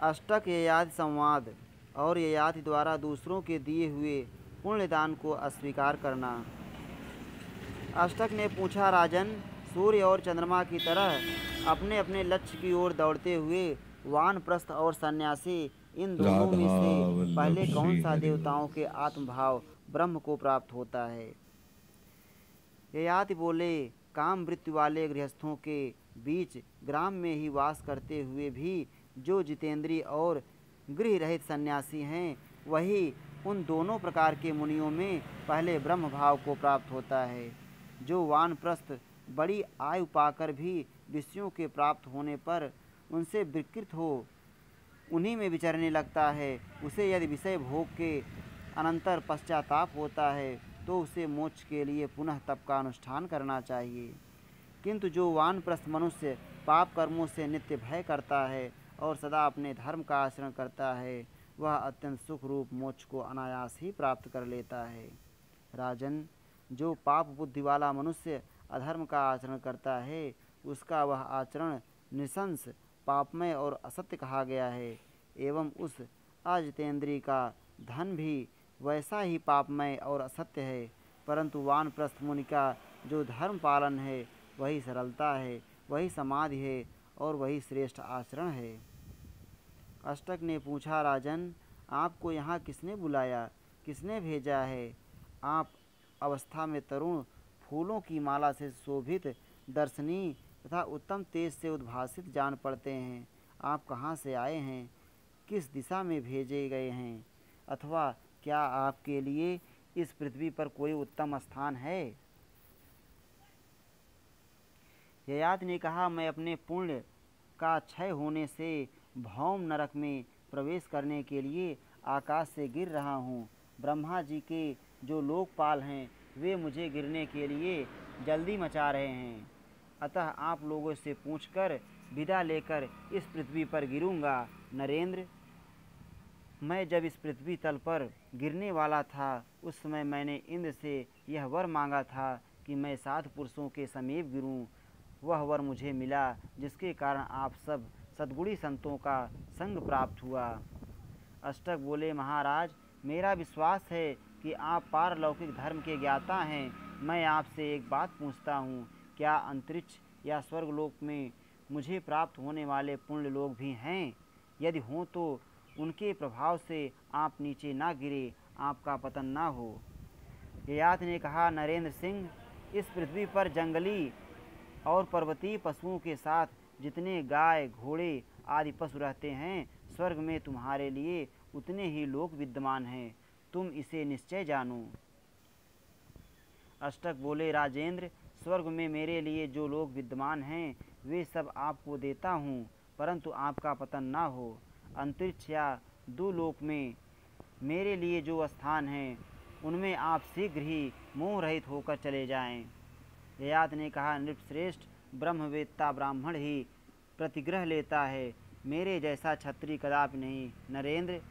अष्टक ययाति संवाद और ययाति द्वारा दूसरों के दिए हुए पुण्यदान को अस्वीकार करना। अष्टक ने पूछा, राजन, सूर्य और चंद्रमा की तरह अपने अपने लक्ष्य की ओर दौड़ते हुए वानप्रस्थ और सन्यासी इन दोनों में राधा से वल्लभ पहले कौन श्री सा हरि देवताओं के आत्मभाव ब्रह्म को प्राप्त होता है? ययाति बोले, काम मृत्यु वाले गृहस्थों के बीच ग्राम में ही वास करते हुए भी जो जितेंद्रीय और गृह रहित सन्यासी हैं, वही उन दोनों प्रकार के मुनियों में पहले ब्रह्म भाव को प्राप्त होता है। जो वानप्रस्थ बड़ी आयु पाकर भी विषयों के प्राप्त होने पर उनसे विकृत हो उन्हीं में विचरने लगता है, उसे यदि विषय भोग के अनंतर पश्चाताप होता है तो उसे मोक्ष के लिए पुनः तप का अनुष्ठान करना चाहिए। किंतु जो वानप्रस्थ मनुष्य पाप कर्मों से नित्य भय करता है और सदा अपने धर्म का आचरण करता है, वह अत्यंत सुख रूप मोक्ष को अनायास ही प्राप्त कर लेता है। राजन, जो पाप बुद्धि वाला मनुष्य अधर्म का आचरण करता है, उसका वह आचरण निशंस पापमय और असत्य कहा गया है, एवं उस अजितेंद्रिय का धन भी वैसा ही पापमय और असत्य है। परंतु वानप्रस्थ मुनि का जो धर्म पालन है, वही सरलता है, वही समाधि है और वही श्रेष्ठ आचरण है। अष्टक ने पूछा, राजन, आपको यहाँ किसने बुलाया, किसने भेजा है? आप अवस्था में तरुण, फूलों की माला से शोभित, दर्शनीय तथा उत्तम तेज से उद्भासित जान पड़ते हैं। आप कहाँ से आए हैं? किस दिशा में भेजे गए हैं? अथवा क्या आपके लिए इस पृथ्वी पर कोई उत्तम स्थान है? ययाति ने कहा, मैं अपने पुण्य का क्षय होने से भौम नरक में प्रवेश करने के लिए आकाश से गिर रहा हूँ। ब्रह्मा जी के जो लोकपाल हैं, वे मुझे गिरने के लिए जल्दी मचा रहे हैं। अतः आप लोगों से पूछकर विदा लेकर इस पृथ्वी पर गिरूंगा। नरेंद्र, मैं जब इस पृथ्वी तल पर गिरने वाला था, उस समय मैंने इंद्र से यह वर मांगा था कि मैं 7 पुरुषों के समीप गिरूं। वह वर मुझे मिला, जिसके कारण आप सब सद्गुणी संतों का संग प्राप्त हुआ। अष्टक बोले, महाराज, मेरा विश्वास है कि आप पारलौकिक धर्म के ज्ञाता हैं। मैं आपसे एक बात पूछता हूँ, क्या अंतरिक्ष या स्वर्गलोक में मुझे प्राप्त होने वाले पुण्य लोग भी हैं? यदि हों तो उनके प्रभाव से आप नीचे ना गिरे, आपका पतन ना हो। ययाति ने कहा, नरेंद्र सिंह, इस पृथ्वी पर जंगली और पर्वतीय पशुओं के साथ जितने गाय, घोड़े आदि पशु रहते हैं, स्वर्ग में तुम्हारे लिए उतने ही लोग विद्यमान हैं। तुम इसे निश्चय जानो। अष्टक बोले, राजेंद्र, स्वर्ग में मेरे लिए जो लोग विद्यमान हैं, वे सब आपको देता हूँ, परंतु आपका पतन ना हो। अंतरिक्ष या दुलोक में मेरे लिए जो स्थान हैं, उनमें आप शीघ्र ही मोह रहित होकर चले जाएं। ययाति ने कहा, नृपश्रेष्ठ, ब्रह्मवेत्ता ब्राह्मण ही प्रतिग्रह लेता है, मेरे जैसा क्षत्रिय कदापि नहीं। नरेंद्र,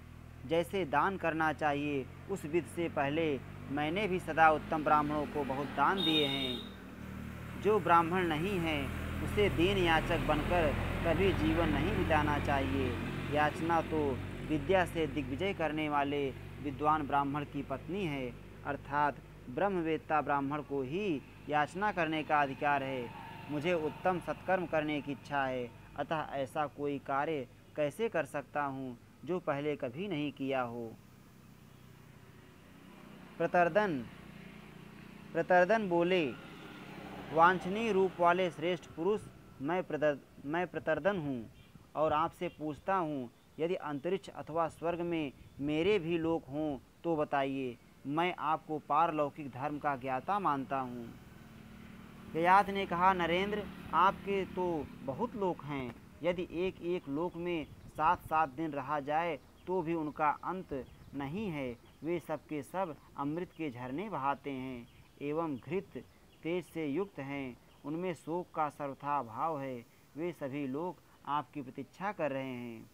जैसे दान करना चाहिए, उस विधि से पहले मैंने भी सदा उत्तम ब्राह्मणों को बहुत दान दिए हैं। जो ब्राह्मण नहीं है, उसे दीन याचक बनकर कभी जीवन नहीं बिताना चाहिए। याचना तो विद्या से दिग्विजय करने वाले विद्वान ब्राह्मण की पत्नी है, अर्थात ब्रह्मवेत्ता ब्राह्मण को ही याचना करने का अधिकार है। मुझे उत्तम सत्कर्म करने की इच्छा है, अतः ऐसा कोई कार्य कैसे कर सकता हूँ जो पहले कभी नहीं किया हो। प्रतर्दन बोले, वांछनीय रूप वाले श्रेष्ठ पुरुष, मैं प्रतर्दन हूँ और आपसे पूछता हूँ, यदि अंतरिक्ष अथवा स्वर्ग में मेरे भी लोक हों तो बताइए। मैं आपको पारलौकिक धर्म का ज्ञाता मानता हूँ। ययाति ने कहा, नरेंद्र, आपके तो बहुत लोक हैं। यदि एक एक लोक में 7-7 दिन रहा जाए तो भी उनका अंत नहीं है। वे सब के सब अमृत के झरने बहाते हैं एवं घृत तेज से युक्त हैं। उनमें शोक का सर्वथा भाव है। वे सभी लोग आपकी प्रतीक्षा कर रहे हैं।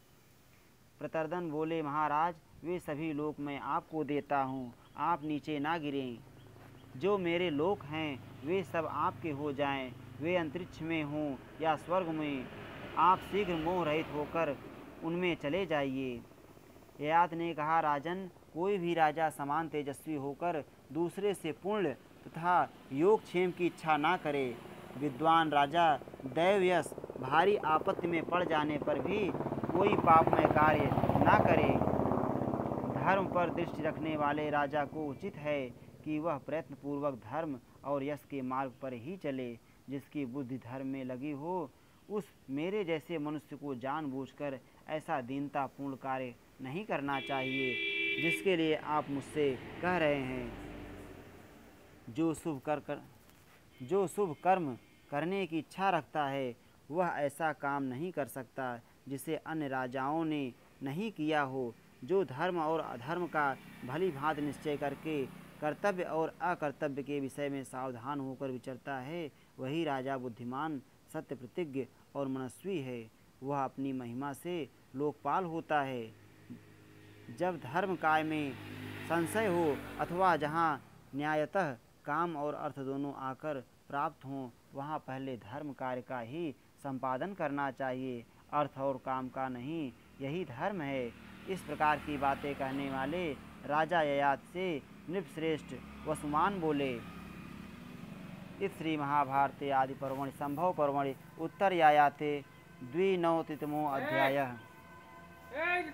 प्रतर्दन बोले, महाराज, वे सभी लोग मैं आपको देता हूँ, आप नीचे ना गिरें। जो मेरे लोक हैं, वे सब आपके हो जाएं। वे अंतरिक्ष में हों या स्वर्ग में, आप शीघ्र मोह रहित होकर उनमें चले जाइए। ययाति ने कहा, राजन, कोई भी राजा समान तेजस्वी होकर दूसरे से पुण्य तथा योगक्षेम की इच्छा ना करे। विद्वान राजा दैवयश भारी आपत्ति में पड़ जाने पर भी कोई पापमय कार्य ना करे। धर्म पर दृष्टि रखने वाले राजा को उचित है कि वह प्रयत्नपूर्वक धर्म और यश के मार्ग पर ही चले। जिसकी बुद्धि धर्म में लगी हो, उस मेरे जैसे मनुष्य को जानबूझकर ऐसा दीनतापूर्ण कार्य नहीं करना चाहिए जिसके लिए आप मुझसे कह रहे हैं। जो शुभ कर्म करने की इच्छा रखता है, वह ऐसा काम नहीं कर सकता जिसे अन्य राजाओं ने नहीं किया हो। जो धर्म और अधर्म का भली भांति निश्चय करके कर्तव्य और अकर्तव्य के विषय में सावधान होकर विचरता है, वही राजा बुद्धिमान, सत्य प्रतिज्ञ और मनस्वी है। वह अपनी महिमा से लोकपाल होता है। जब धर्म काय में संशय हो अथवा जहाँ न्यायतः काम और अर्थ दोनों आकर प्राप्त हों, वहाँ पहले धर्म कार्य का ही संपादन करना चाहिए, अर्थ और काम का नहीं। यही धर्म है। इस प्रकार की बातें कहने वाले राजा ययाति से नृपश्रेष्ठ वसुमान बोले। इस श्री महाभारते आदि पर्वणि संभव पर्वणि उत्तर यायाते 29तमो अध्यायः।